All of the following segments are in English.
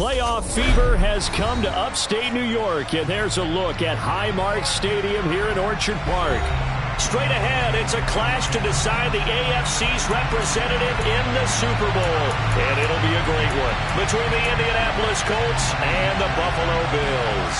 Playoff fever has come to upstate New York, and there's a look at Highmark Stadium here in Orchard Park. Straight ahead, it's a clash to decide the AFC's representative in the Super Bowl. And it'll be a great one between the Indianapolis Colts and the Buffalo Bills.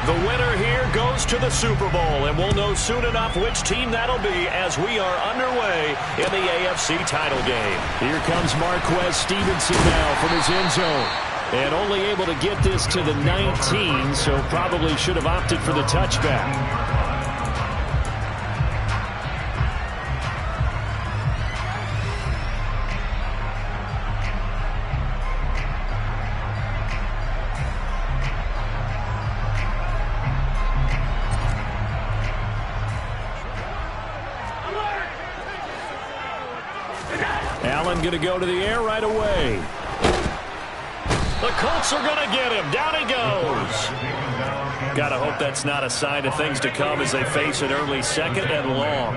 The winner here goes to the Super Bowl, and we'll know soon enough which team that'll be as we are underway in the AFC title game. Here comes Marquez Stevenson now from his end zone. And only able to get this to the 19, so probably should have opted for the touchback. Allen going to go to the air right away. The Colts are going to get him. Down he goes. Got to hope that's not a sign of things to come as they face an early second and long.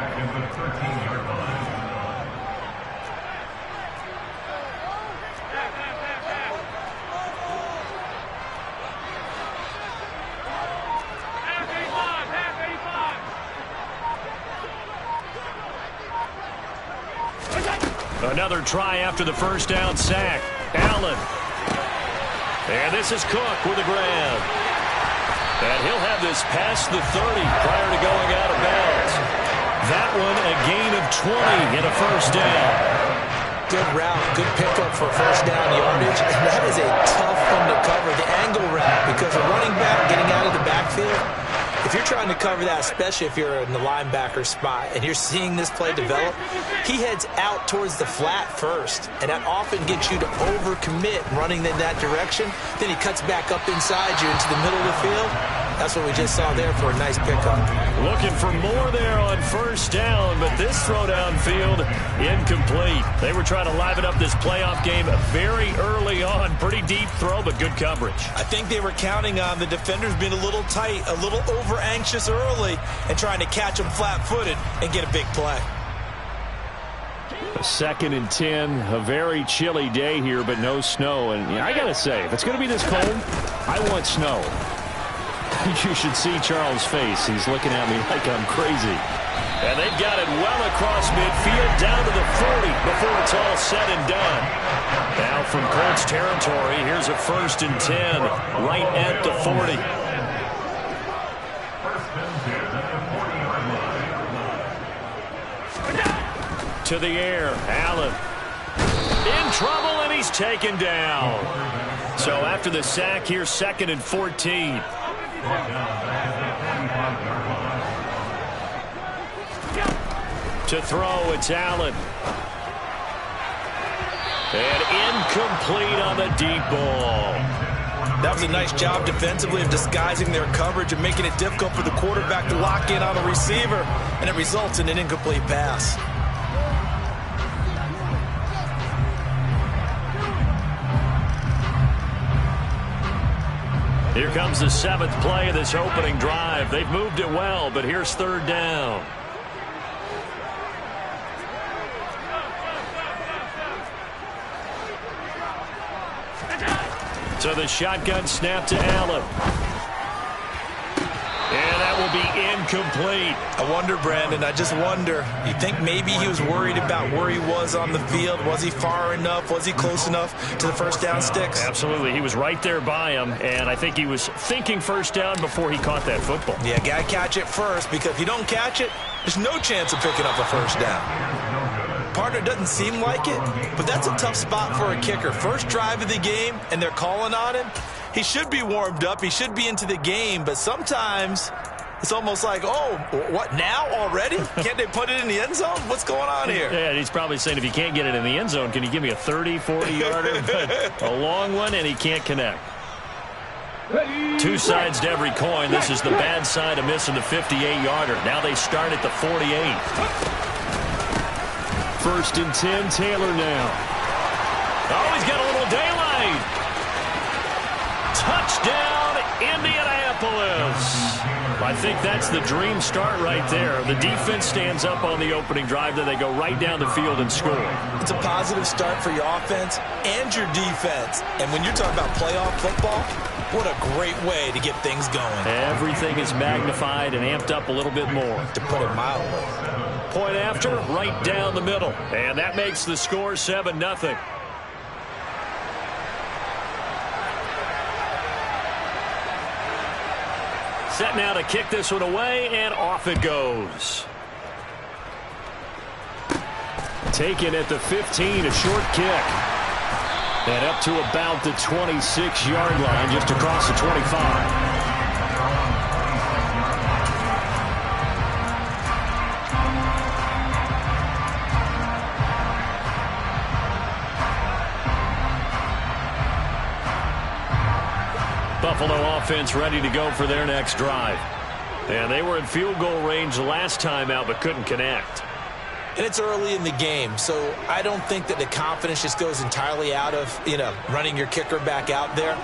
Another try after the first down sack. Allen. And this is Cook with a grab. And he'll have this past the 30 prior to going out of bounds. That one a gain of 20 and a first down. Good route, good pickup for first down yardage. And that is a tough one to cover, the angle route, because a running back getting out of the backfield, if you're trying to cover that, especially if you're in the linebacker spot and you're seeing this play develop, he heads out towards the flat first, and that often gets you to overcommit running in that direction. Then he cuts back up inside you into the middle of the field. That's what we just saw there for a nice pickup. Looking for more there on first down, but this throw downfield incomplete. They were trying to liven up this playoff game very early on. Pretty deep throw, but good coverage. I think they were counting on the defenders being a little tight, a little over-anxious early, and trying to catch them flat-footed and get a big play. 2nd and 10, a very chilly day here, but no snow. And I got to say, if it's going to be this cold, I want snow. You should see Charles' face. He's looking at me like I'm crazy. And they've got it well across midfield down to the 40 before it's all said and done. Now from Colts territory, here's a 1st and 10 right at the 40. To the air, Allen. In trouble, and he's taken down. So after the sack, here's 2nd and 14. To throw, it's Allen. And incomplete on the deep ball. That was a nice job defensively of disguising their coverage and making it difficult for the quarterback to lock in on the receiver, and it results in an incomplete pass. Here comes the 7th play of this opening drive. They've moved it well, but here's 3rd down. So the shotgun snap to Allen. And that will be incomplete. I wonder, Brandon, I just wonder. You think maybe he was worried about where he was on the field? Was he far enough? Was he close enough to the first down sticks? Absolutely. He was right there by him, and I think he was thinking first down before he caught that football. Yeah, got to catch it first, because if you don't catch it, there's no chance of picking up a first down. Partner doesn't seem like it, but that's a tough spot for a kicker. First drive of the game, and they're calling on him. He should be warmed up. He should be into the game, but sometimes it's almost like, oh, what, now already? Can't they put it in the end zone? What's going on here? Yeah, and he's probably saying, if you can't get it in the end zone, can you give me a 30, 40-yarder? But a long one, and he can't connect. Two sides to every coin. This is the bad side of missing the 58-yarder. Now they start at the 48. 1st and 10, Taylor now. Oh, he's got a little daylight. Touchdown, Indianapolis. I think that's the dream start right there. The defense stands up on the opening drive, then they go right down the field and score. It's a positive start for your offense and your defense. And when you're talking about playoff football, what a great way to get things going. Everything is magnified and amped up a little bit more. To put it mildly. Point after, right down the middle. And that makes the score 7-0. Set now to kick this one away, and off it goes. Taken at the 15, a short kick. And up to about the 26-yard line, just across the 25. Buffalo offense ready to go for their next drive. And they were in field goal range last time out but couldn't connect. And it's early in the game, so I don't think that the confidence just goes entirely out of, running your kicker back out there.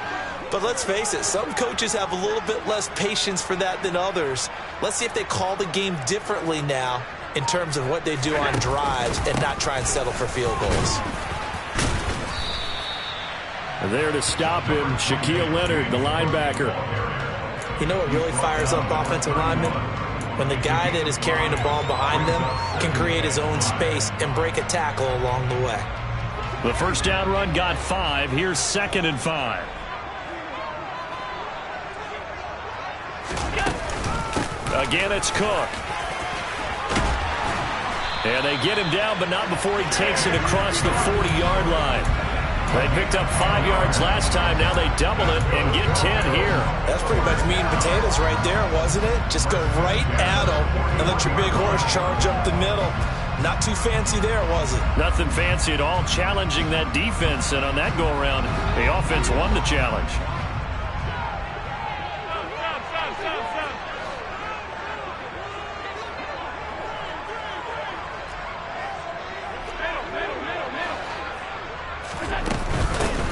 But let's face it, some coaches have a little bit less patience for that than others. Let's see if they call the game differently now in terms of what they do on drives and not try and settle for field goals. And there to stop him, Shaquille Leonard, the linebacker. You know what really fires up offensive linemen? When the guy that is carrying the ball behind them can create his own space and break a tackle along the way. The first down run got 5. Here's 2nd and 5. Again, it's Cook. And they get him down, but not before he takes it across the 40-yard line. They picked up 5 yards last time. Now they double it and get 10 here. That's pretty much meat and potatoes right there, wasn't it? Just go right at them and let your big horse charge up the middle. Not too fancy there, was it? Nothing fancy at all, challenging that defense. And on that go-around, the offense won the challenge.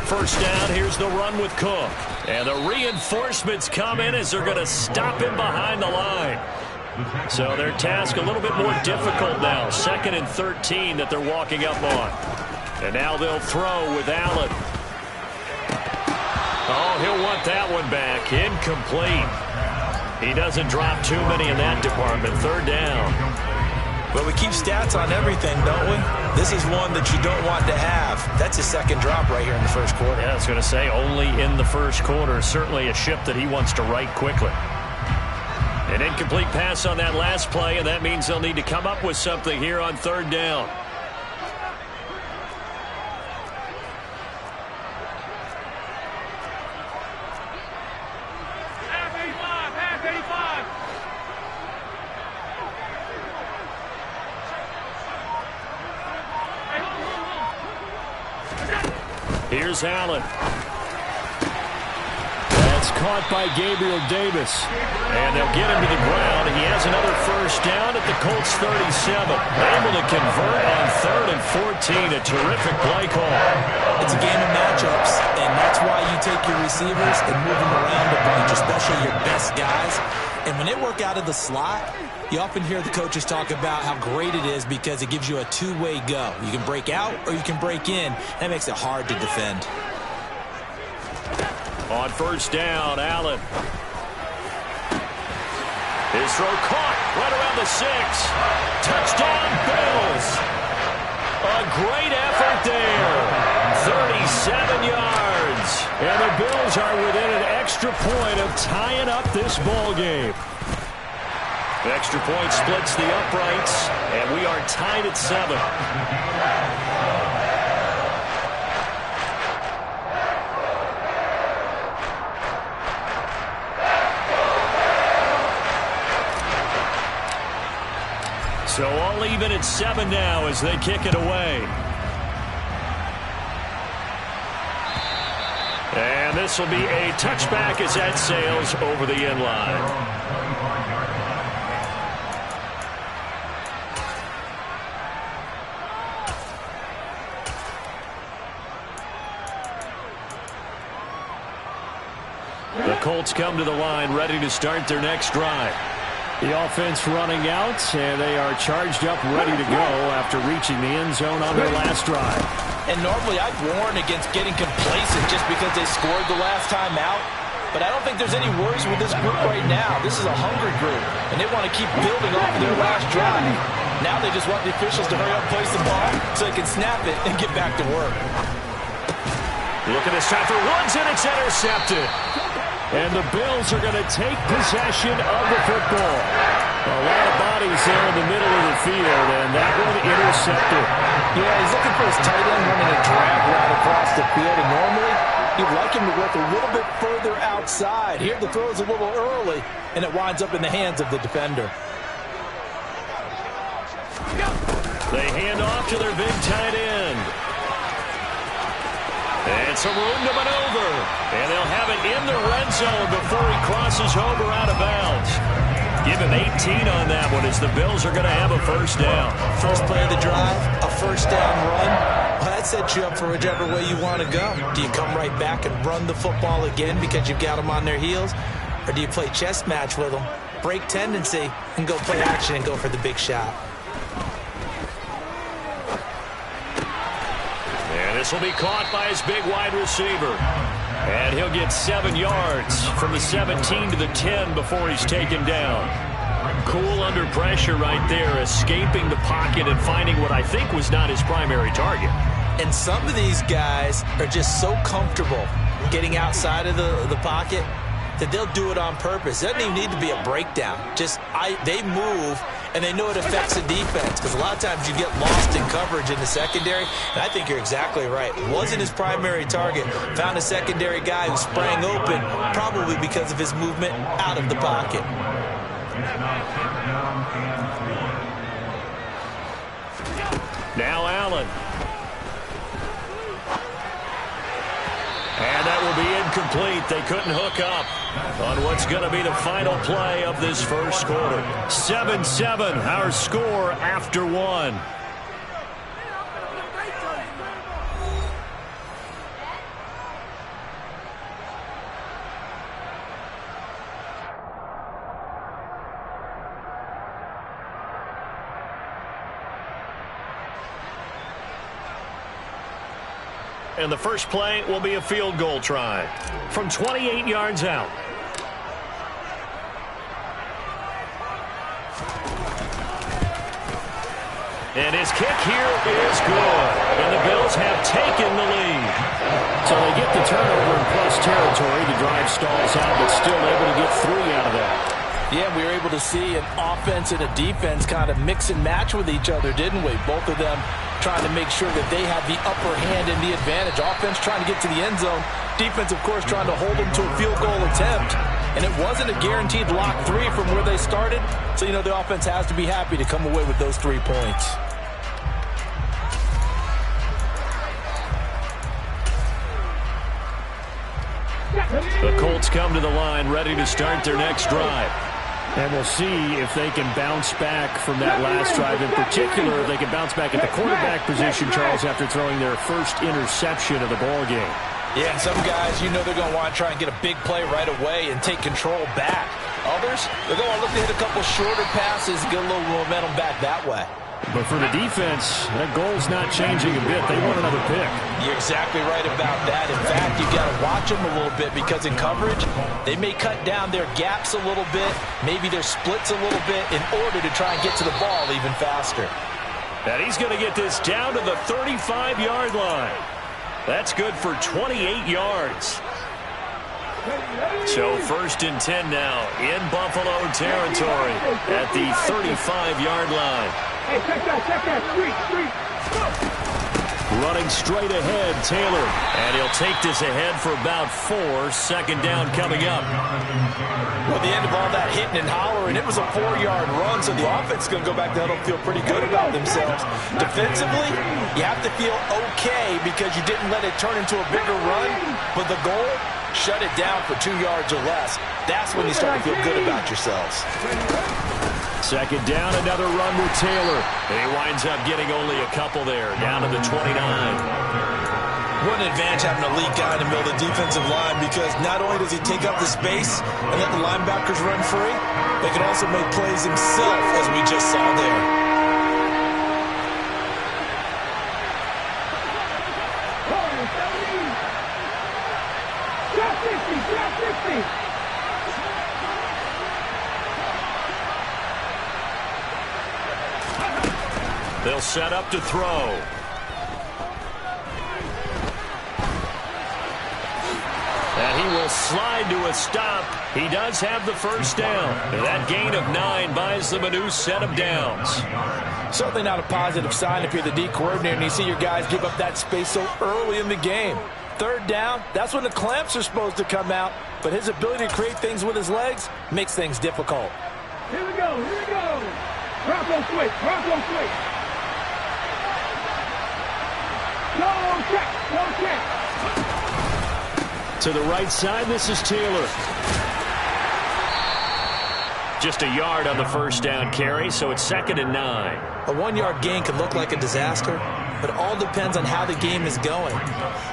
First down, here's the run with Cook. And the reinforcements come in as they're going to stop him behind the line. So their task a little bit more difficult now. 2nd and 13 that they're walking up on. And now they'll throw with Allen. Oh, he'll want that one back. Incomplete. He doesn't drop too many in that department. 3rd down. But we keep stats on everything, don't we? This is one that you don't want to have. That's his 2nd drop right here in the first quarter. Yeah, I was going to say only in the first quarter. Certainly a ship that he wants to right quickly. An incomplete pass on that last play, and that means they'll need to come up with something here on 3rd down. Here's Allen. That's caught by Gabriel Davis. And they'll get him to the ground. He has another first down at the Colts 37. Able to convert on 3rd and 14. A terrific play call. It's a game of matchups, and that's why you take your receivers and move them around a bunch, especially your best guys. And when they work out of the slot, you often hear the coaches talk about how great it is because it gives you a two-way go. You can break out or you can break in. That makes it hard to defend. On first down, Allen. His throw caught right around the 6. Touchdown, Bills. A great effort there. 37 yards. And the Bills are within an extra point of tying up this ball game. The extra point splits the uprights, and we are tied at 7. So all even at 7 now as they kick it away. And this will be a touchback as that sails over the end line. The Colts come to the line ready to start their next drive. The offense running out, and they are charged up, ready to go after reaching the end zone on their last drive. And normally I'd warn against getting complacent just because they scored the last time out. But I don't think there's any worries with this group right now. This is a hungry group, and they want to keep building off of their last drive. Now they just want the officials to hurry up and place the ball so they can snap it and get back to work. Look at this time for Woods, and it's intercepted. And the Bills are going to take possession of the football. A lot of bodies there in the middle of the field, and that one intercepted. Yeah, he's looking for his tight end running a drag route across the field, and normally you'd like him to work a little bit further outside. Here the throw is a little early, and it winds up in the hands of the defender. They hand off to their big tight end. And some room to maneuver. And they'll have it in the red zone before he crosses over out of bounds. Give him 18 on that one as the Bills are going to have a first down. First play of the drive, a first down run. Well, that sets you up for whichever way you want to go. Do you come right back and run the football again because you've got them on their heels? Or do you play chess match with them, break tendency, and go play action and go for the big shot? This will be caught by his big wide receiver. And he'll get 7 yards from the 17 to the 10 before he's taken down. Cool under pressure right there, escaping the pocket and finding what I think was not his primary target. And some of these guys are just so comfortable getting outside of the pocket that they'll do it on purpose. It doesn't even need to be a breakdown. They move, and they know it affects the defense because a lot of times you get lost in coverage in the secondary, and I think you're exactly right. Wasn't his primary target. Found a secondary guy who sprang open, probably because of his movement out of the pocket. Now Allen. And that will be incomplete. They couldn't hook up on what's going to be the final play of this first quarter. 7-7, our score after one. And the first play will be a field goal try from 28 yards out. And his kick here is good. And the Bills have taken the lead. So they get the turnover in plus territory. The drive stalls out, but still able to get 3 out of that. Yeah, we were able to see an offense and a defense kind of mix and match with each other, didn't we? Both of them trying to make sure that they had the upper hand and the advantage. Offense trying to get to the end zone. Defense, of course, trying to hold them to a field goal attempt. And it wasn't a guaranteed lock 3 from where they started. So, you know, the offense has to be happy to come away with those 3 points. The Colts come to the line ready to start their next drive. And we'll see if they can bounce back from that last drive. In particular, if they can bounce back at the quarterback position, Charles, after throwing their first interception of the ball game. Yeah, and some guys, you know they're going to want to try and get a big play right away and take control back. Others, they're going to look to hit a couple shorter passes, get a little momentum back that way. But for the defense, that goal's not changing a bit. They want another pick. You're exactly right about that. In fact, you've got to watch them a little bit because in coverage, they may cut down their gaps a little bit, maybe their splits a little bit in order to try and get to the ball even faster. And he's going to get this down to the 35-yard line. That's good for 28 yards. So 1st and 10 now in Buffalo territory at the 35-yard line. Hey, check that, street. Running straight ahead, Taylor. And he'll take this ahead for about 4. 2nd down coming up. Well, the end of all that hitting and hollering, it was a 4-yard run, so the offense is going to go back to huddle and feel pretty good about themselves. Defensively, you have to feel okay because you didn't let it turn into a bigger run, but the goal, shut it down for 2 yards or less. That's when you start to feel good about yourselves. 2nd down, another run with Taylor. And he winds up getting only a couple there, down to the 29. What an advantage having an elite guy in the middle of the defensive line, because not only does he take up the space and let the linebackers run free, but he can also make plays himself, as we just saw there. They'll set up to throw. And he will slide to a stop. He does have the first down. That gain of 9 buys them a new set of downs. Certainly not a positive sign if you're the D coordinator and you see your guys give up that space so early in the game. Third down, that's when the clamps are supposed to come out, but his ability to create things with his legs makes things difficult. Here we go, here we go. Bronco switch, Bronco switch. No check, no check. To the right side, this is Taylor. Just a yard on the first down carry, so it's 2nd and 9. A 1-yard gain can look like a disaster, but all depends on how the game is going.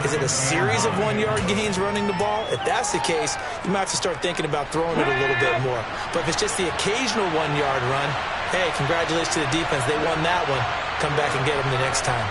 Is it a series of 1-yard gains running the ball? If that's the case, you might have to start thinking about throwing it a little bit more. But if it's just the occasional 1-yard run, hey, congratulations to the defense. They won that one. Come back and get them the next time.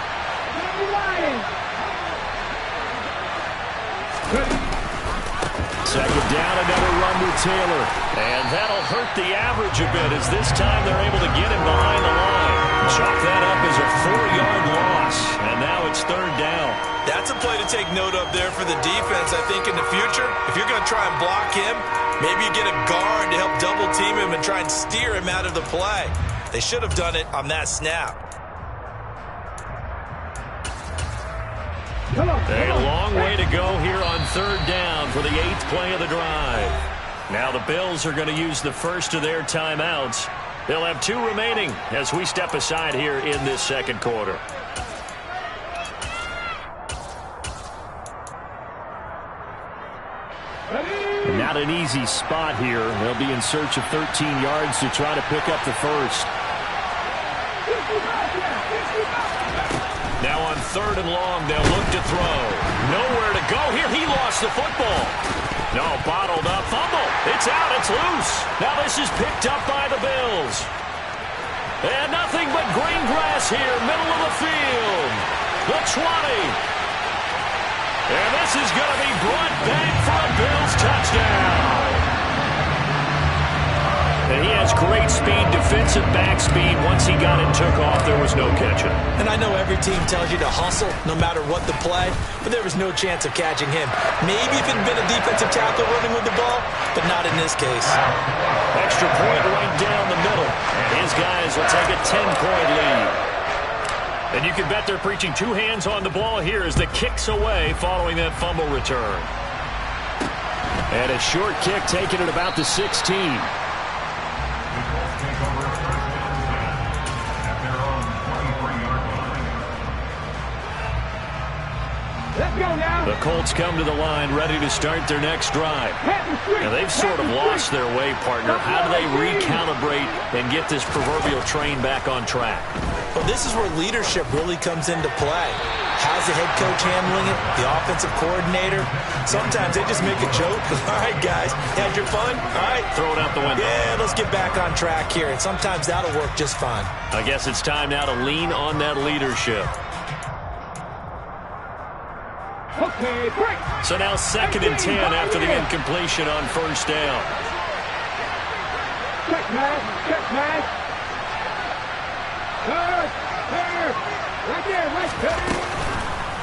Second down, another run with Taylor. And that'll hurt the average a bit, as this time they're able to get him behind the line. Chalk that up as a 4-yard loss. And now it's 3rd down. That's a play to take note of there for the defense. I think in the future, if you're going to try and block him, maybe you get a guard to help double team him and try and steer him out of the play. They should have done it on that snap. A long way to go here on 3rd down for the 8th play of the drive. Now the Bills are going to use the first of their timeouts. They'll have 2 remaining as we step aside here in this second quarter. Not an easy spot here. They'll be in search of 13 yards to try to pick up the first. Now on 3rd and long, they'll look to throw. Nowhere to go here. He lost the football. No, bottled up. Fumble. It's out. It's loose. Now this is picked up by the Bills. And nothing but green grass here, middle of the field. The 20. And this is going to be brought back for a Bills touchdown. And he has great speed, defensive back speed. Once he got it, took off, there was no catching. And I know every team tells you to hustle no matter what the play, but there was no chance of catching him. Maybe if it had been a defensive tackle running with the ball, but not in this case. Extra point right down the middle. And his guys will take a 10-point lead. And you can bet they're preaching 2 hands on the ball here as the kick's away following that fumble return. And a short kick taken at about the 16. Let's go now. The Colts come to the line ready to start their next drive. Now they've sort of lost their way, partner. How do they recalibrate and get this proverbial train back on track? Well, this is where leadership really comes into play. How's the head coach handling it? The offensive coordinator? Sometimes they just make a joke. All right, guys, had your fun? All right. Throw it out the window. Yeah, let's get back on track here. And sometimes that'll work just fine. I guess it's time now to lean on that leadership. Okay, break. So now 2nd and 10 after the incompletion on 1st down. Check, man. Check, man. Good. There. Right there. Right there.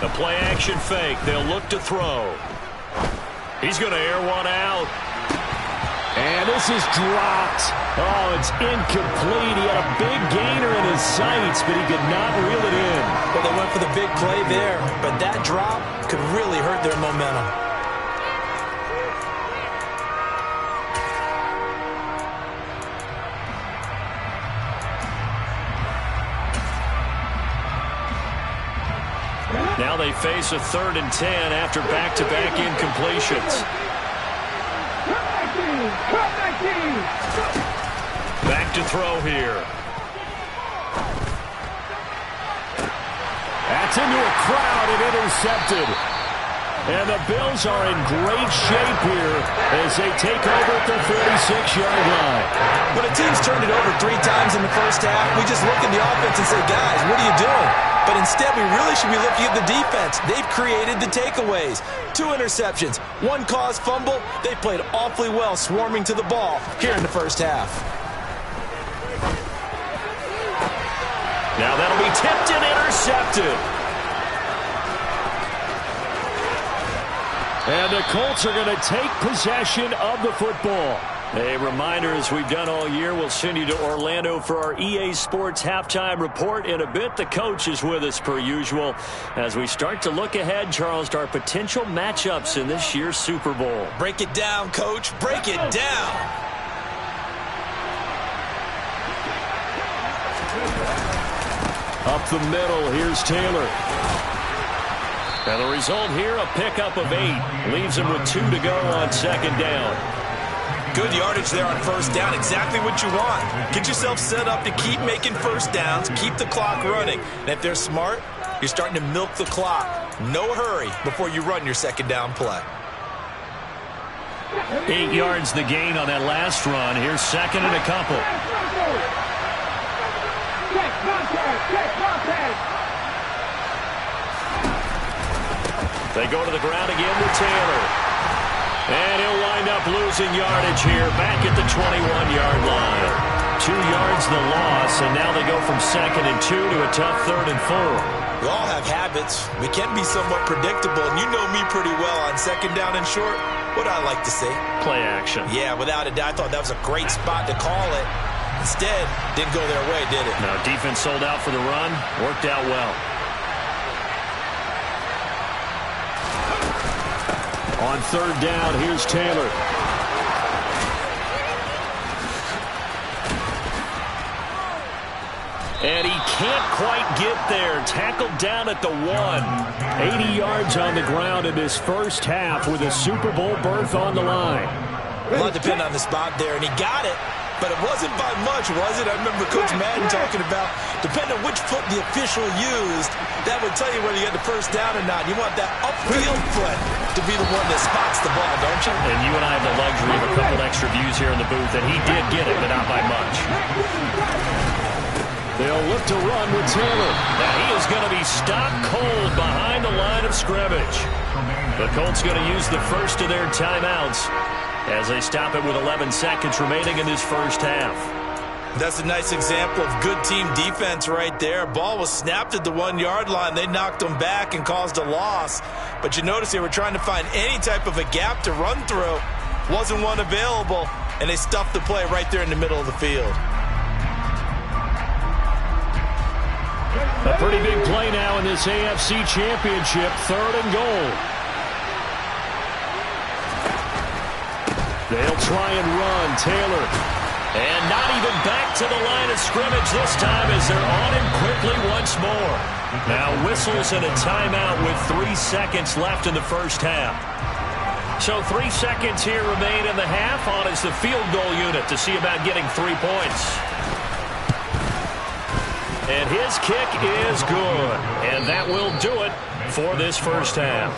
The play action fake. They'll look to throw. He's going to air one out. And this is dropped. Oh, it's incomplete. He had a big gainer in his sights, but he could not reel it in. Well, they went for the big play there, but that drop could really hurt their momentum. Now they face a 3rd and 10 after back-to-back incompletions. Back to throw here. That's into a crowd and intercepted. And the Bills are in great shape here as they take over at the 46-yard line. When a team's turned it over 3 times in the first half, we just look at the offense and say, guys, what are you doing? But instead, we really should be looking at the defense. They've created the takeaways. 2 interceptions, 1 caused fumble. They played awfully well swarming to the ball here in the first half. Now that'll be tipped and intercepted. And the Colts are going to take possession of the football. A reminder, as we've done all year, we'll send you to Orlando for our EA Sports Halftime Report. In a bit, the coach is with us per usual as we start to look ahead, Charles, to our potential matchups in this year's Super Bowl. Break it down, Coach. Break it down. Up the middle, here's Taylor. And the result here, a pickup of 8. Leaves him with 2 to go on second down. Good yardage there on first down. Exactly what you want. Get yourself set up to keep making first downs, keep the clock running. And if they're smart, you're starting to milk the clock. No hurry before you run your second down play. 8 yards the gain on that last run. Here's second and a couple. They go to the ground again with Taylor. And he'll wind up losing yardage here back at the 21-yard line. 2 yards the loss, and now they go from second and 2 to a tough third and 4. We all have habits. We can be somewhat predictable, and you know me pretty well on second down and short. What I like to see? Play action. Yeah, without a doubt, I thought that was a great spot to call it. Instead, didn't go their way, did it? No, defense sold out for the run. Worked out well. On third down, here's Taylor. And he can't quite get there. Tackled down at the 1. 80 yards on the ground in his first half with a Super Bowl berth on the line. A lot depended on the spot there, and he got it. But it wasn't by much, was it? I remember Coach Madden talking about, depending on which foot the official used, that would tell you whether you had the first down or not. You want that upfield foot to be the one that spots the ball, don't you? And you and I have the luxury of a couple extra views here in the booth, and he did get it, but not by much. They'll look to run with Taylor. Now he is going to be stopped cold behind the line of scrimmage. The Colts going to use the first of their timeouts as they stop it with 11 seconds remaining in this first half. That's a nice example of good team defense right there. Ball was snapped at the 1-yard line. They knocked them back and caused a loss. But you notice they were trying to find any type of a gap to run through. Wasn't one available, and they stuffed the play right there in the middle of the field. A pretty big play now in this AFC Championship, 3rd and goal. They'll try and run. Taylor. And not even back to the line of scrimmage this time as they're on him quickly once more. Now whistles and a timeout with 3 seconds left in the first half. So 3 seconds here remain in the half. On is the field goal unit to see about getting 3 points. And his kick is good. And that will do it for this first half.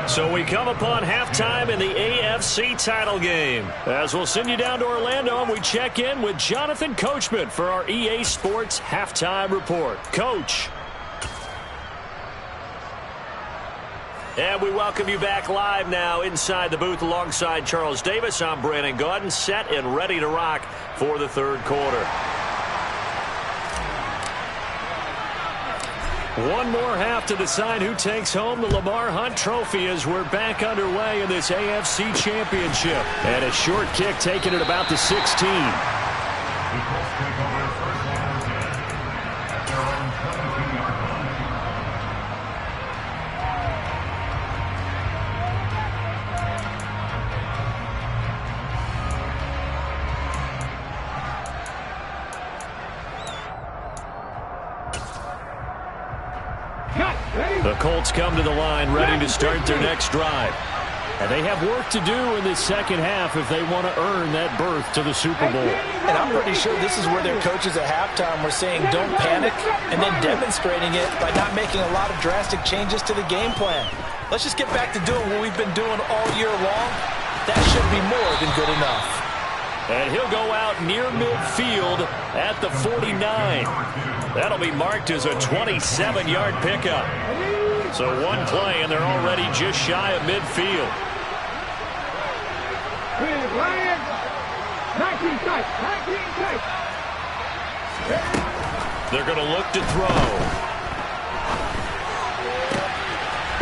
So we come upon halftime in the AFC title game. As we'll send you down to Orlando and we check in with Jonathan Coachman for our EA Sports Halftime Report. Coach. And we welcome you back live now inside the booth alongside Charles Davis. I'm Brandon Gaudin, set and ready to rock for the third quarter. One more half to decide who takes home the Lamar Hunt Trophy as we're back underway in this AFC Championship. And a short kick taken at about the 16. The Colts come to the line ready to start their next drive. And they have work to do in this second half if they want to earn that berth to the Super Bowl. And I'm pretty sure this is where their coaches at halftime were saying don't panic, and then demonstrating it by not making a lot of drastic changes to the game plan. Let's just get back to doing what we've been doing all year long. That should be more than good enough. And he'll go out near midfield at the 49. That'll be marked as a 27-yard pickup. So one play, and they're already just shy of midfield. 19 tight. They're going to look to throw.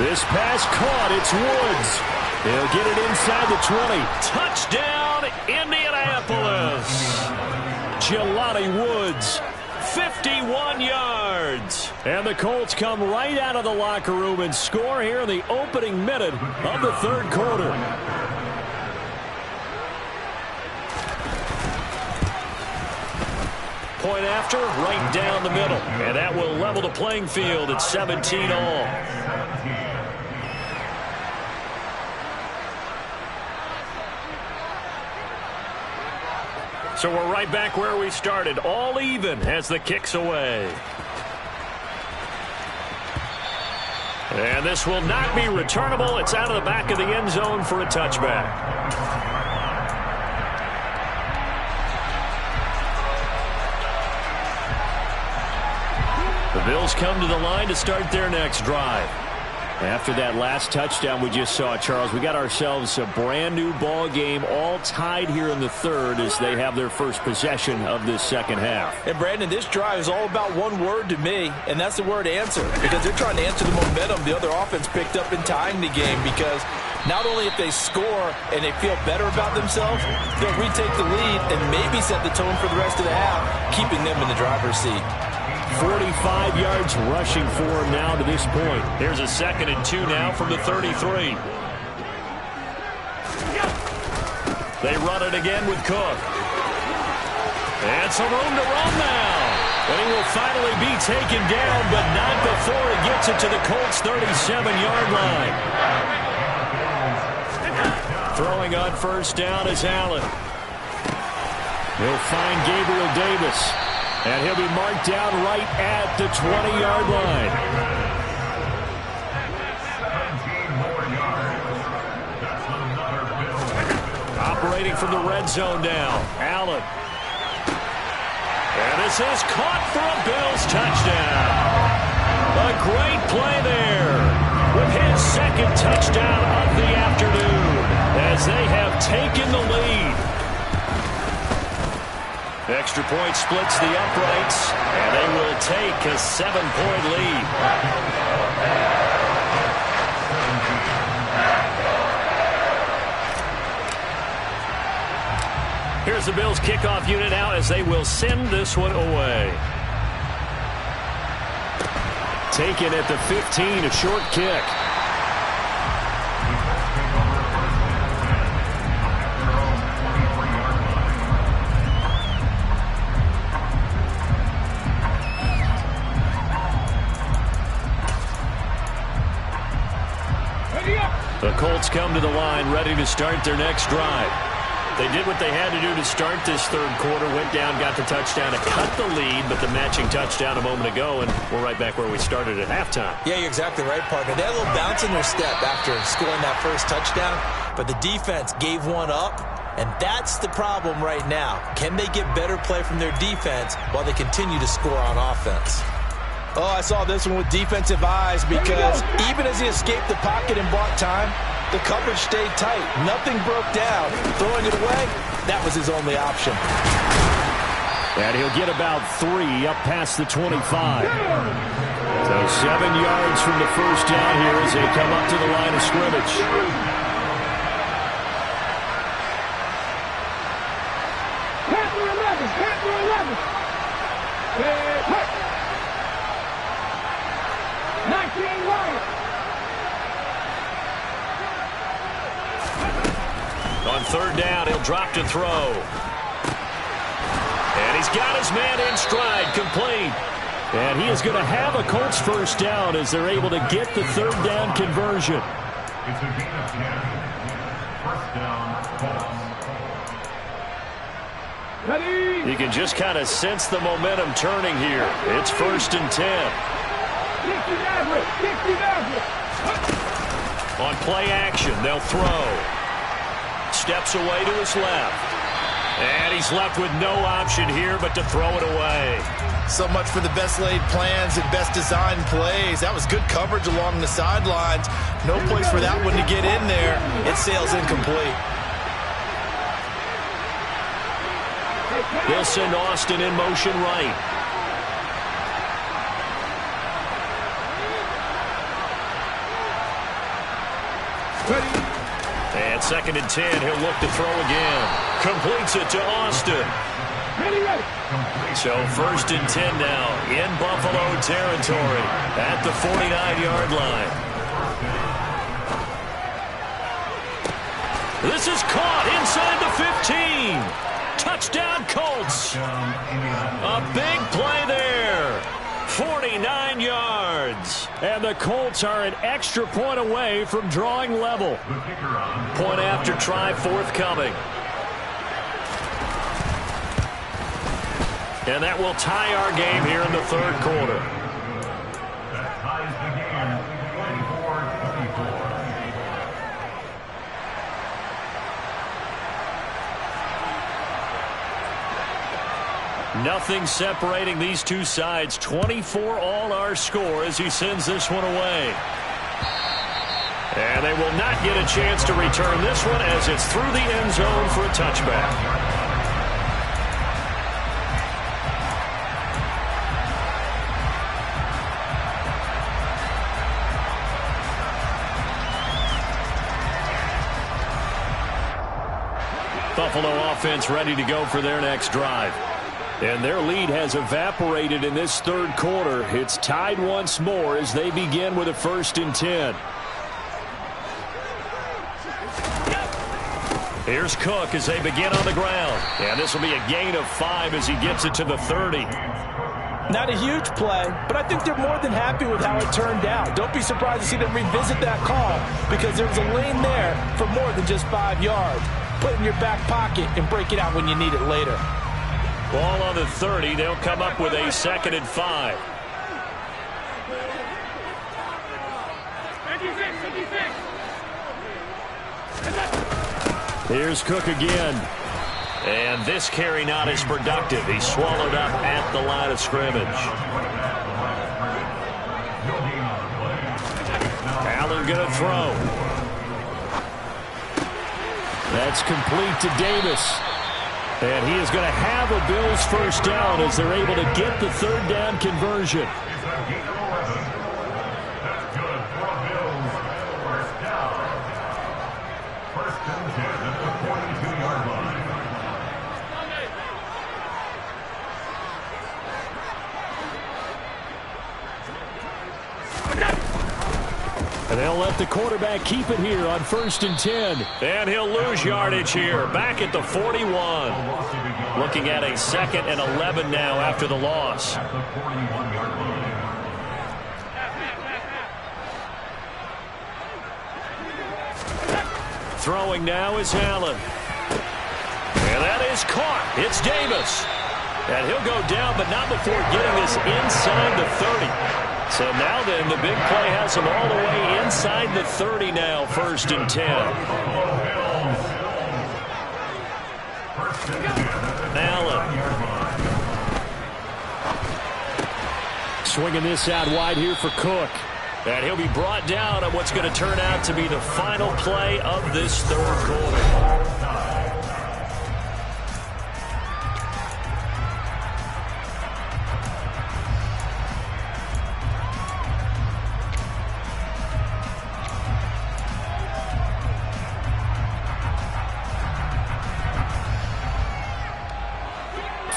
This pass caught. It's Woods. He'll get it inside the 20. Touchdown, Indianapolis. Jelani Woods, 51 yards. And the Colts come right out of the locker room and score here in the opening minute of the third quarter. Point after, right down the middle. And that will level the playing field at 17 all. So we're right back where we started, all even as the kick's away. And this will not be returnable. It's out of the back of the end zone for a touchback. The Bills come to the line to start their next drive. After that last touchdown we just saw, Charles, we got ourselves a brand new ball game, all tied here in the third as they have their first possession of this second half. And Brandon, this drive is all about one word to me, and that's the word answer, because they're trying to answer the momentum the other offense picked up in tying the game, because not only if they score and they feel better about themselves, they'll retake the lead and maybe set the tone for the rest of the half, keeping them in the driver's seat. 45 yards rushing for him now to this point. Here's a 2nd and 2 now from the 33. They run it again with Cook. And some room to run now. And he will finally be taken down, but not before he gets it to the Colts' 37-yard line. Throwing on first down is Allen. He'll find Gabriel Davis. And he'll be marked down right at the 20-yard line. Operating from the red zone now, Allen. And this is caught for a Bills touchdown. A great play there with his second touchdown of the afternoon as they have taken the lead. Extra point splits the uprights, and they will take a 7-point lead. Here's the Bills kickoff unit now as they will send this one away. Taken at the 15, a short kick. The Colts come to the line ready to start their next drive. They did what they had to do to start this third quarter, went down, got the touchdown to cut the lead, but the matching touchdown a moment ago, and we're right back where we started at halftime. Yeah, you're exactly right, partner. They had a little bounce in their step after scoring that first touchdown, but the defense gave one up, and that's the problem right now. Can they get better play from their defense while they continue to score on offense? Oh, I saw this one with defensive eyes because even as he escaped the pocket and bought time, the coverage stayed tight. Nothing broke down. Throwing it away, that was his only option. And he'll get about 3 up past the 25. So 7 yards from the first down here as they come up to the line of scrimmage. Panther 11. 19 Lions. On third down, he'll drop to throw. And he's got his man in stride, complete. And he is going to have a Colts first down as they're able to get the third down conversion. Ready. You can just kind of sense the momentum turning here. It's 1st and 10. On play action, they'll throw. Steps away to his left. And he's left with no option here but to throw it away. So much for the best laid plans and best designed plays. That was good coverage along the sidelines. No place for that one to get in there. It sails incomplete. They'll send Austin in motion right. And 2nd and 10, he'll look to throw again. Completes it to Austin. So 1st and 10 now in Buffalo territory at the 49-yard line. This is caught inside the 15. Touchdown Colts. A big play there. 49 yards. And the Colts are an extra point away from drawing level. Point after try forthcoming. And that will tie our game here in the 3rd quarter. That ties the game 24-24. Nothing separating these two sides. 24 all our score as he sends this one away. And they will not get a chance to return this one as it's through the end zone for a touchback. Buffalo offense ready to go for their next drive. And their lead has evaporated in this 3rd quarter. It's tied once more as they begin with a 1st and 10. Here's Cook as they begin on the ground. And this will be a gain of 5 as he gets it to the 30. Not a huge play, but I think they're more than happy with how it turned out. Don't be surprised to see them revisit that call because there was a lane there for more than just 5 yards. Put it in your back pocket and break it out when you need it later. Ball on the 30. They'll come up with a 2nd and 5. Here's Cook again. And this carry not as productive. He's swallowed up at the line of scrimmage. Allen going to throw. That's complete to Davis. And he is going to have a Bills 1st down as they're able to get the 3rd down conversion. And they'll let the quarterback keep it here on 1st and 10. And he'll lose yardage here. Back at the 41. Looking at a 2nd and 11 now after the loss. Throwing now is Allen. And that is caught. It's Davis. And he'll go down, but not before getting this inside the 30. So now then, the big play has him all the way inside the 30 now, 1st and 10. Allen. Swinging this out wide here for Cook. And he'll be brought down on what's going to turn out to be the final play of this 3rd quarter.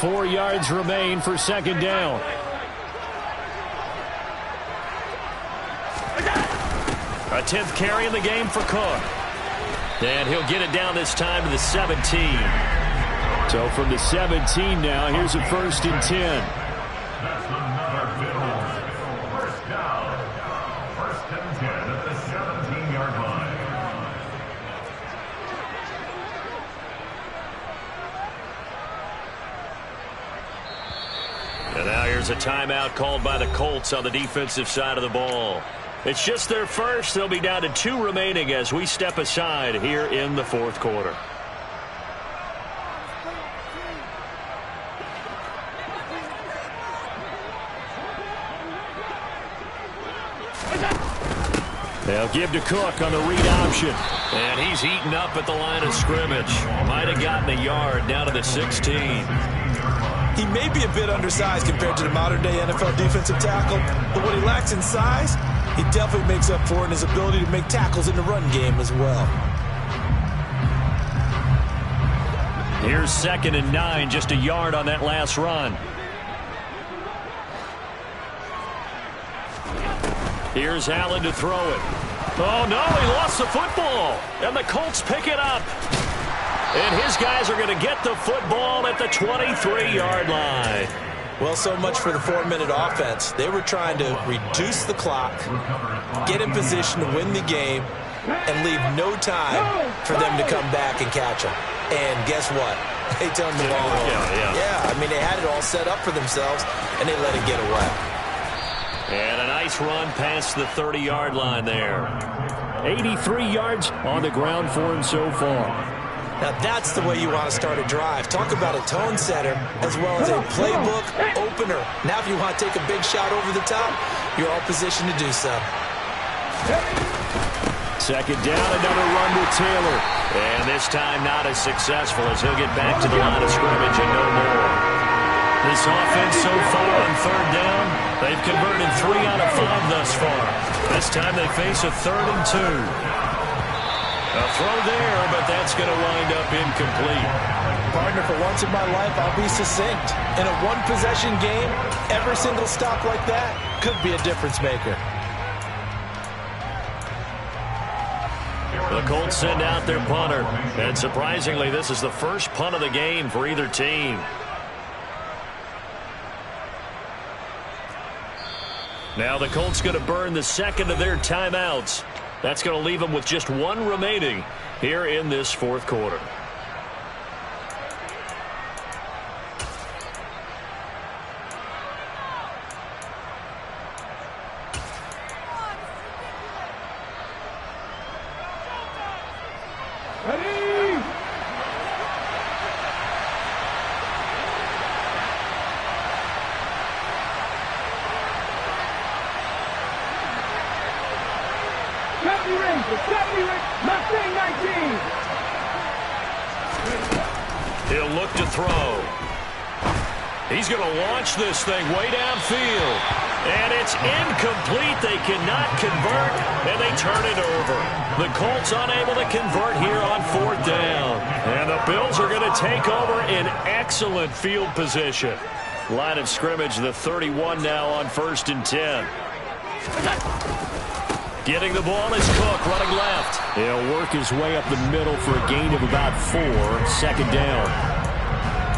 Four yards remain for 2nd down. A 10th carry in the game for Cook. And he'll get it down this time to the 17. So from the 17 now, here's a 1st and 10. That's another Bills 1st down. 1st and 10 at the 17-yard line. And now here's a timeout called by the Colts on the defensive side of the ball. It's just their first. They'll be down to 2 remaining as we step aside here in the fourth quarter. They'll give to Cook on the read option. And he's eaten up at the line of scrimmage. Might have gotten a yard down to the 16. He may be a bit undersized compared to the modern-day NFL defensive tackle, but what he lacks in size, he definitely makes up for it in his ability to make tackles in the run game as well. Here's 2nd and 9, just a yard on that last run. Here's Allen to throw it. Oh, no, he lost the football. And the Colts pick it up. And his guys are going to get the football at the 23-yard line. Well, so much for the 4-minute offense. They were trying to reduce the clock, get in position to win the game, and leave no time for them to come back and catch them. And guess what? They turned the ball over. Yeah, I mean, they had it all set up for themselves, and they let it get away. And a nice run past the 30-yard line there. 83 yards on the ground for him so far. Now that's the way you want to start a drive. Talk about a tone setter as well as a playbook opener. Now if you want to take a big shot over the top, you're all positioned to do so. 2nd down, another run with Taylor. And this time not as successful as he'll get back to the line of scrimmage and no more. This offense so far on 3rd down, they've converted 3 out of 5 thus far. This time they face a 3rd and 2. A throw there, but that's going to wind up incomplete. Partner, for once in my life, I'll be succinct. In a one-possession game, every single stop like that could be a difference maker. The Colts send out their punter. And surprisingly, this is the first punt of the game for either team. Now the Colts going to burn the 2nd of their timeouts. That's going to leave them with just 1 remaining here in this 4th quarter. He'll look to throw. He's going to launch this thing way downfield. And it's incomplete. They cannot convert, and they turn it over. The Colts unable to convert here on 4th down. And the Bills are going to take over in excellent field position. Line of scrimmage, the 31 now on 1st and 10. Getting the ball is Cook, running left. He'll work his way up the middle for a gain of about 4, 2nd down.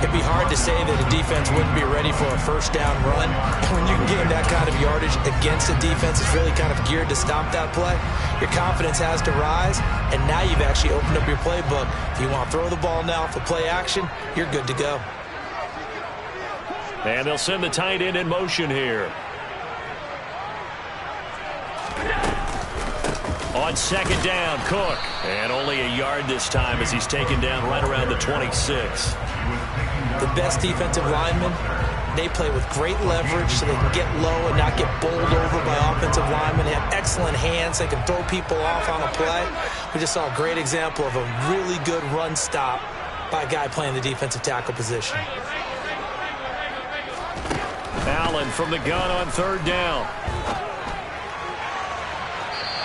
It'd be hard to say that a defense wouldn't be ready for a 1st down run. When you can gain that kind of yardage against a defense that's really kind of geared to stop that play, your confidence has to rise, and now you've actually opened up your playbook. If you want to throw the ball now for play action, you're good to go. And they'll send the tight end in motion here. On 2nd down, Cook. And only a yard this time as he's taken down right around the 26. The best defensive linemen, they play with great leverage so they can get low and not get bowled over by offensive linemen. They have excellent hands. They can throw people off on a play. We just saw a great example of a really good run stop by a guy playing the defensive tackle position. Allen from the gun on 3rd down.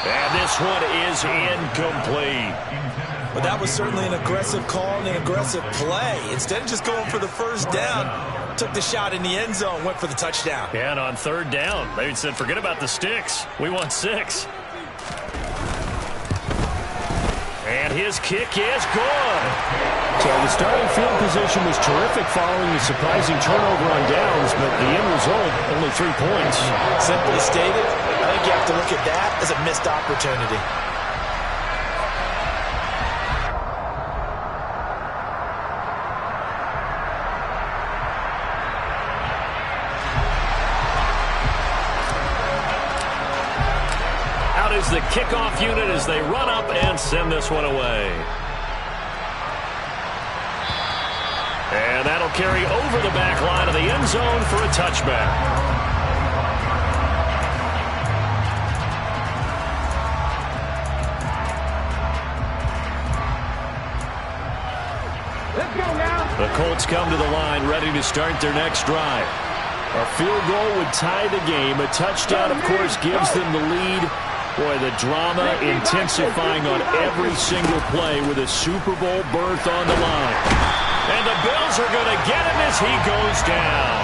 And this one is incomplete. But that was certainly an aggressive call and an aggressive play. Instead of just going for the 1st down, took the shot in the end zone, went for the touchdown. And on 3rd down, they said, forget about the sticks. We want 6. And his kick is good. So the starting field position was terrific following the surprising turnover on downs, but the end result, only 3 points. Simply stated, I think you have to look at that as a missed opportunity. is the kickoff unit as they run up and send this one away. And that'll carry over the back line of the end zone for a touchback. The Colts come to the line ready to start their next drive. A field goal would tie the game. A touchdown, of course, gives them the lead. Boy, the drama intensifying on every single play with a Super Bowl berth on the line. And the Bills are going to get him as he goes down.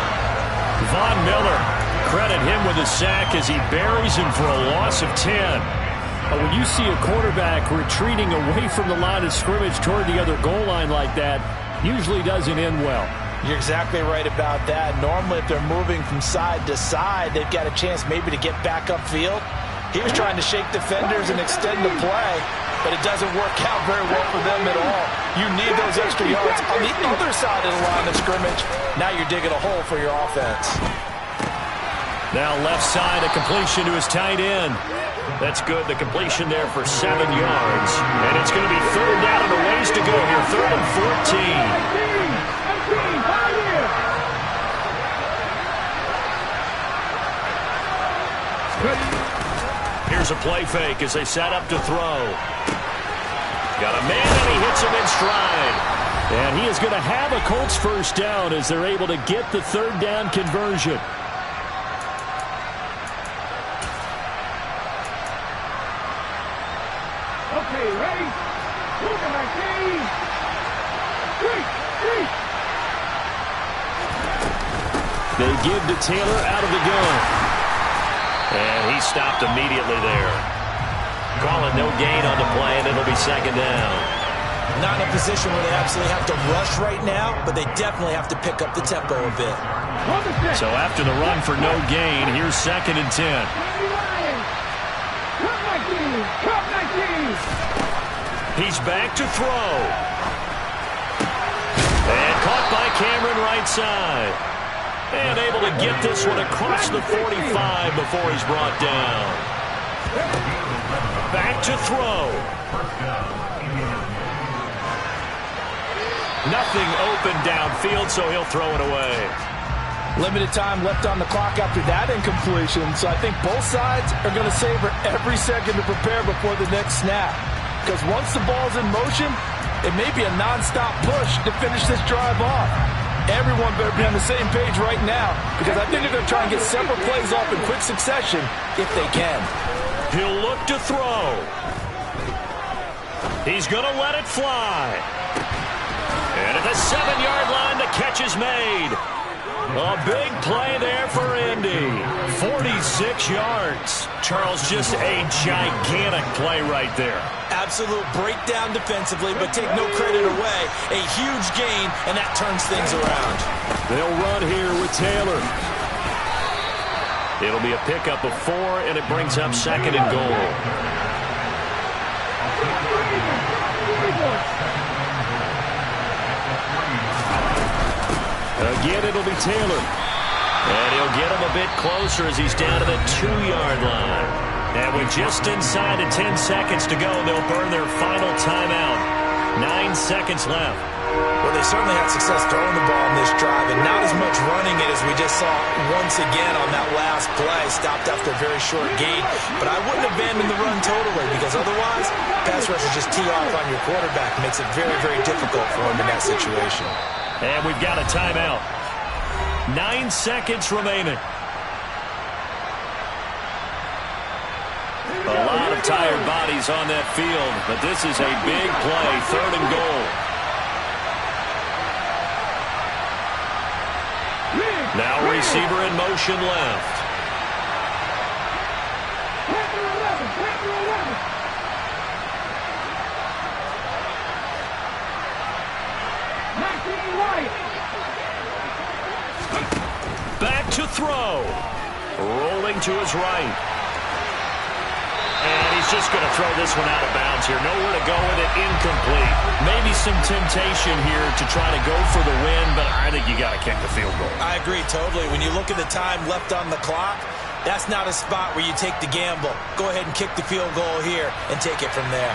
Von Miller, credit him with a sack as he buries him for a loss of 10. When you see a quarterback retreating away from the line of scrimmage toward the other goal line like that, usually doesn't end well. You're exactly right about that. Normally, if they're moving from side to side, they've got a chance maybe to get back upfield. He was trying to shake defenders and extend the play, but it doesn't work out very well for them at all. You need those extra yards on the other side of the line of scrimmage. Now you're digging a hole for your offense. Now left side, a completion to his tight end. That's good. The completion there for 7 yards. And it's going to be third down and a ways to go here. 3rd and 14. Here's a play fake as they set up to throw. Got a man and he hits him in stride. And he is going to have a Colts first down as they're able to get the 3rd down conversion. Okay, ready? Look at my team. They give to Taylor out of the gun. And he stopped immediately there. Calling no gain on the play, and it'll be 2nd down. Not in a position where they absolutely have to rush right now, but they definitely have to pick up the tempo a bit. So after the run for no gain, here's 2nd and 10. He's back to throw. And caught by Cameron right side. And able to get this one across the 45 before he's brought down. Back to throw. Nothing open downfield, so he'll throw it away. Limited time left on the clock after that incompletion, so I think both sides are going to savor every second to prepare before the next snap. Because once the ball's in motion, it may be a non-stop push to finish this drive off. Everyone better be on the same page right now, because I think they're going to try and get several plays off in quick succession if they can. He'll look to throw. He's going to let it fly. And at the 7-yard line, the catch is made. A big play there for Indy. 46 yards. Charles, just a gigantic play right there. Absolute breakdown defensively, but take no credit away. A huge gain, and that turns things around. They'll run here with Taylor. It'll be a pickup of 4, and it brings up 2nd and goal. Again, it'll be Taylor. And he'll get him a bit closer as he's down to the 2-yard line. And with just inside of 10 seconds to go, they'll burn their final timeout. 9 seconds left. Well, they certainly had success throwing the ball in this drive, and not as much running it as we just saw once again on that last play. Stopped after a very short gain. But I wouldn't abandon the run totally, because otherwise, pass rushers just tee off on your quarterback. It makes it very, very difficult for him in that situation. And we've got a timeout. 9 seconds remaining. A lot of tired bodies on that field, but this is a big play, 3rd and goal. Now receiver in motion left. Back to throw. Rolling to his right. And he's just going to throw this one out of bounds here. Nowhere to go with it. Incomplete. Maybe some temptation here to try to go for the win, but I think you got to kick the field goal. I agree totally. When you look at the time left on the clock, That's not a spot where you take the gamble. Go ahead and kick the field goal here and take it from there.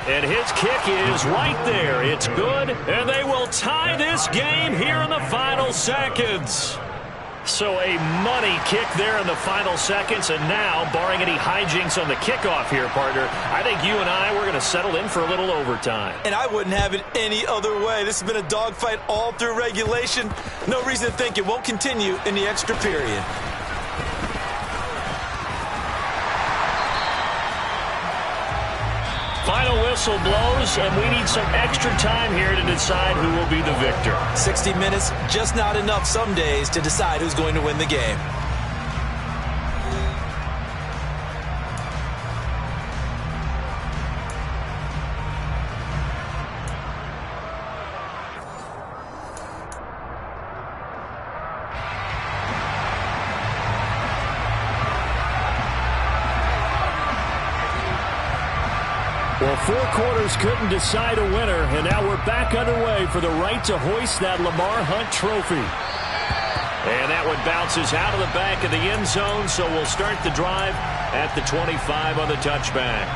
And his kick is right there. It's good, and they will tie this game here in the final seconds. So a money kick there in the final seconds, and now, barring any hijinks on the kickoff here, partner, I think you and I, we're going to settle in for a little overtime. And I wouldn't have it any other way. This has been a dogfight all through regulation. No reason to think it won't continue in the extra period. Final whistle blows, and we need some extra time here to decide who will be the victor. 60 minutes, just not enough some days to decide who's going to win the game. Well, 4 quarters couldn't decide a winner, and now we're back underway for the right to hoist that Lamar Hunt trophy. And that one bounces out of the back of the end zone, so we'll start the drive at the 25 on the touchback.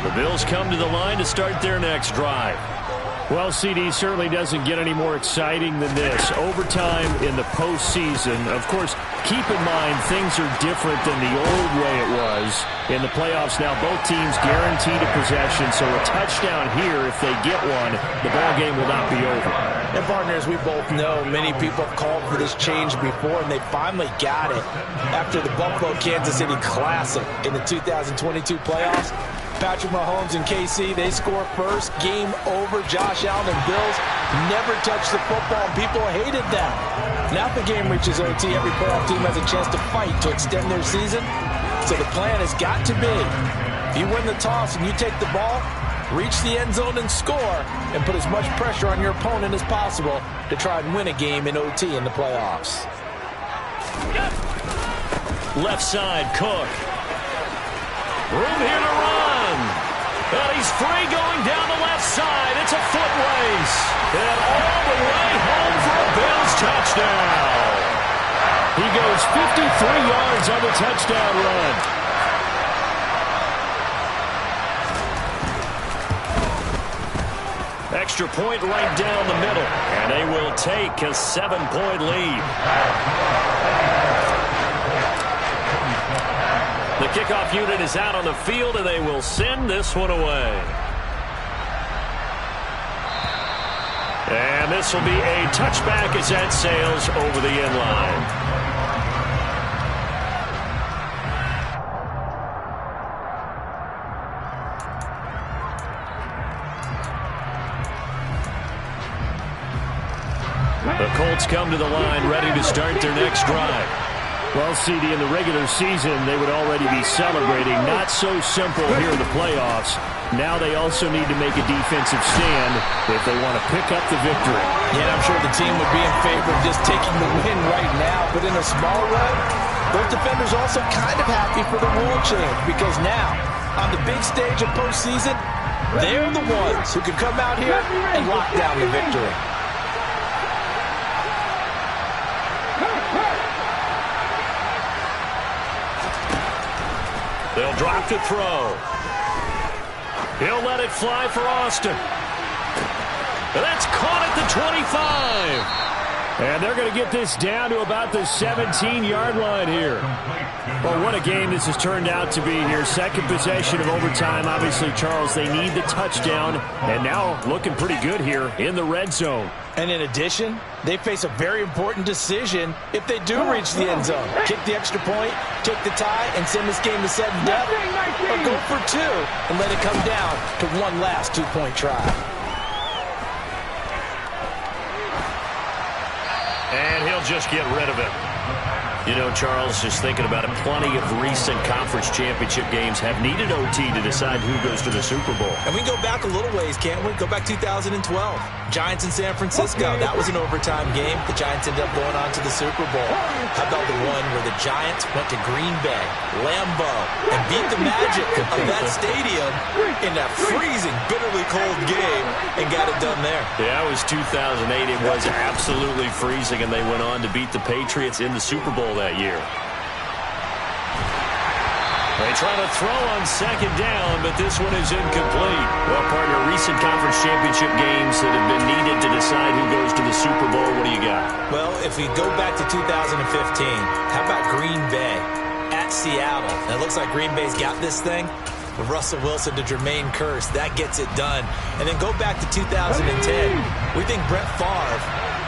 The Bills come to the line to start their next drive. Well, CD, certainly doesn't get any more exciting than this. Overtime in the postseason. Of course, keep in mind things are different than the old way it was. In the playoffs now, both teams guaranteed a possession, so a touchdown here, if they get one, the ball game will not be over. And partners, we both know many people have called for this change before, and they finally got it after the Buffalo-Kansas City Classic in the 2022 playoffs. Patrick Mahomes and KC, they score first. Game over. Josh Allen and Bills never touched the football, and people hated that. Now if the game reaches OT, every playoff team has a chance to fight to extend their season. So the plan has got to be, if you win the toss and you take the ball, reach the end zone and score, and put as much pressure on your opponent as possible to try and win a game in OT in the playoffs. Left side, Cook. Room here to run. And he's free going down the left side. It's a foot race. And all the way home for a Bills touchdown. He goes 53 yards on the touchdown run. Extra point right down the middle. And they will take a 7-point lead. The kickoff unit is out on the field, and they will send this one away. And this will be a touchback as that sails over the end line. The Colts come to the line ready to start their next drive. Well, CD, in the regular season, they would already be celebrating. Not so simple here in the playoffs. Now they also need to make a defensive stand if they want to pick up the victory. Yeah, I'm sure the team would be in favor of just taking the win right now. But in a small way, both defenders also kind of happy for the rule change, because now, on the big stage of postseason, they're the ones who can come out here and lock down the victory. They'll drop to throw. He'll let it fly for Austin. That's caught at the 25. And they're going to get this down to about the 17-yard line here. Well, what a game this has turned out to be here. Second possession of overtime. Obviously, Charles, they need the touchdown. And now looking pretty good here in the red zone. And in addition, they face a very important decision if they do reach the end zone. Kick the extra point, take the tie, and send this game to sudden death, or go for 2 and let it come down to one last 2-point try. And he'll just get rid of it. You know, Charles, just thinking about it, plenty of recent conference championship games have needed OT to decide who goes to the Super Bowl. And we can go back a little ways, can't we? Go back 2012. Giants in San Francisco. That was an overtime game. The Giants ended up going on to the Super Bowl. How about the one where the Giants went to Green Bay, Lambeau, and beat the magic of that stadium in that freezing, bitterly cold game and got it done there? Yeah, it was 2008. It was absolutely freezing, and they went on to beat the Patriots in the Super Bowl that year. They try to throw on second down, but this one is incomplete. Well, partner, recent conference championship games that have been needed to decide who goes to the Super Bowl. What do you got? Well, if we go back to 2015, how about Green Bay at Seattle? Now, it looks like Green Bay's got this thing. Russell Wilson to Jermaine Kearse, that gets it done. And then go back to 2010. We think Brett Favre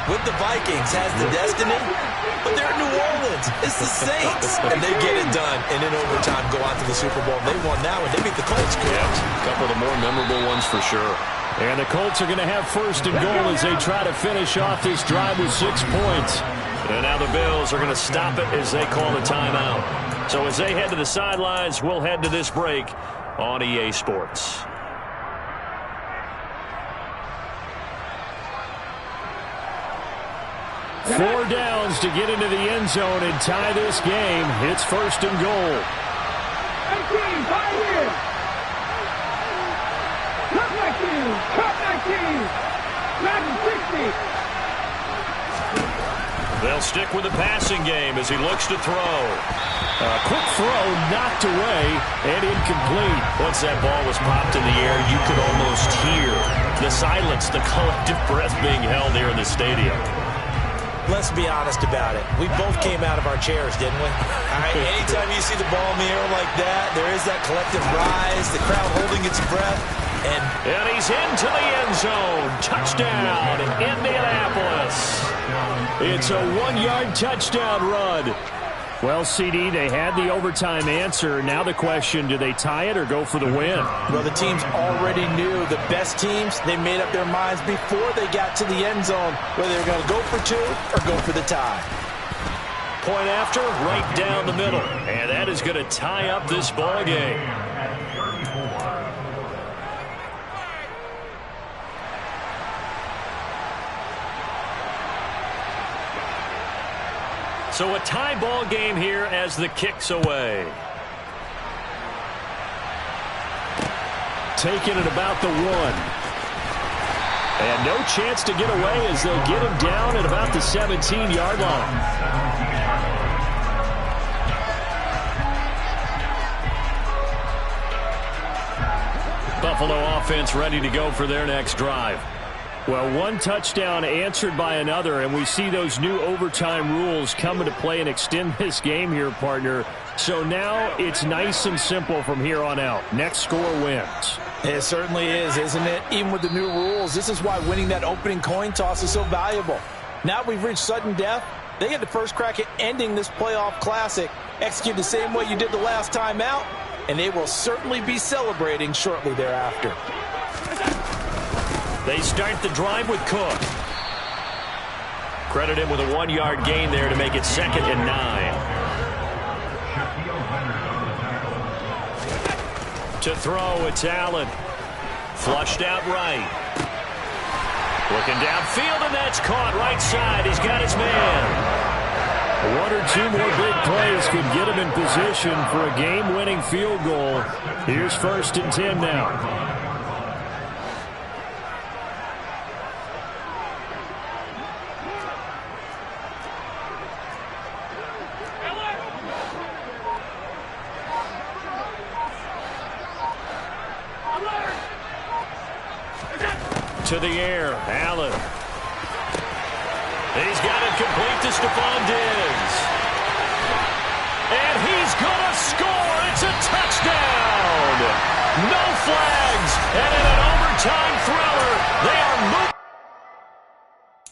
with the Vikings has the destiny, but they're in New Orleans. It's the Saints, and they get it done. And in overtime, go on to the Super Bowl. They won that one. They beat the Colts. Yeah, a couple of the more memorable ones for sure. And the Colts are going to have first and goal as they try to finish off this drive with 6 points. And now the Bills are going to stop it as they call the timeout. So as they head to the sidelines, we'll head to this break on EA Sports. Four downs to get into the end zone and tie this game. It's first and goal. 18, 5 years. Cut 19, cut 19. Madden 60. They'll stick with the passing game as he looks to throw. A quick throw knocked away and incomplete. Once that ball was popped in the air, you could almost hear the silence, the collective breath being held here in the stadium. Let's be honest about it. We both came out of our chairs, didn't we? All right, anytime you see the ball in the air like that, there is that collective rise, the crowd holding its breath. And he's into the end zone. Touchdown, Indianapolis. It's a 1-yard touchdown run. Well, CD, they had the overtime answer. Now the question, do they tie it or go for the win? Well, the teams already knew. The best teams, they made up their minds before they got to the end zone, whether they're going to go for 2 or go for the tie. Point after, right down the middle. And that is going to tie up this ball game. So a tie ball game here as the kick's away. Taking it about the 1. And no chance to get away as they'll get him down at about the 17-yard line. Buffalo offense ready to go for their next drive. Well, one touchdown answered by another, and we see those new overtime rules come into play and extend this game here, partner. So now it's nice and simple from here on out. Next score wins. It certainly is, isn't it? Even with the new rules, this is why winning that opening coin toss is so valuable. Now we've reached sudden death. They get the first crack at ending this playoff classic. Execute the same way you did the last time out, and they will certainly be celebrating shortly thereafter. They start the drive with Cook. Credit him with a 1-yard gain there to make it 2nd and 9. To throw, it's Allen. Flushed out right. Looking downfield, and that's caught right side. He's got his man. 1 or 2 more big plays could get him in position for a game-winning field goal. Here's 1st and 10 now. To the air, Allen. He's got it complete to Stephon Diggs. And he's going to score. It's a touchdown. No flags. And in an overtime thriller, they are moving